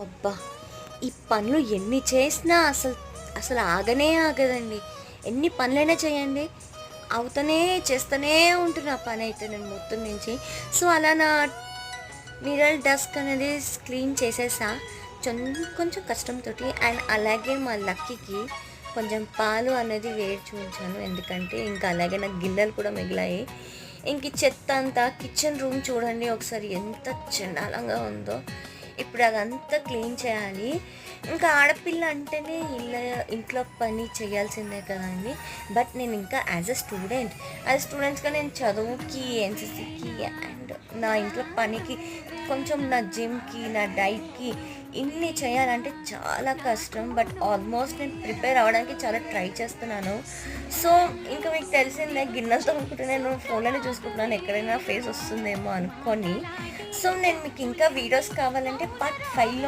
అబ్బా! ఈ పనులు ఎన్ని చేసినా అసలు ఆగనే ఆగదండి. ఎన్ని పనులైనా చేయండి, అవుతనే చేస్తూనే ఉంటున్నా పనైతే నేను మొత్తం నుంచి. సో, అలా నా మిర్రర్ డస్ట్ అనేది క్లీన్ చేసేసా. చొన్ కొంచెం కష్టంతోటి. అండ్ అలాగే మా లక్కీకి కొంచెం పాలు అనేది వేచి ఉంచాను. ఎందుకంటే, ఇంకా అలాగే నాకు గిన్నెలు కూడా మిగిలాయి. ఇంక ఈ చెత్త అంతా కిచెన్ రూమ్ చూడండి ఒకసారి ఎంత చెండాలంగా ఉందో. ఇప్పుడు అదంతా క్లీన్ చేయాలి. ఇంకా ఆడపిల్ల అంటేనే ఇంట్లో పని చేయాల్సిందే కదండీ! బట్ నేను ఇంకా యాజ్ ఎ స్టూడెంట్స్‌గా నేను చదువుకి, ఎన్‌సీసీకి అండ్ నా ఇంట్లో పనికి, కొంచెం నా జిమ్‌కి, నా డైట్‌కి ఇన్ని చేయాలంటే చాలా కష్టం. బట్ ఆల్మోస్ట్ నేను ప్రిపేర్ అవ్వడానికి చాలా ట్రై చేస్తున్నాను. సో, ఇంకా మీకు తెలిసిందే, గిన్నెలు తోముకుంటూ నేను ఫోన్‌లోనే చూసుకుంటున్నాను ఎక్కడైనా ఫేస్ వస్తుందేమో అనుకోని. సో, నేను మీకు ఇంకా వీడియోస్ కావాలంటే పార్ట్ 5లో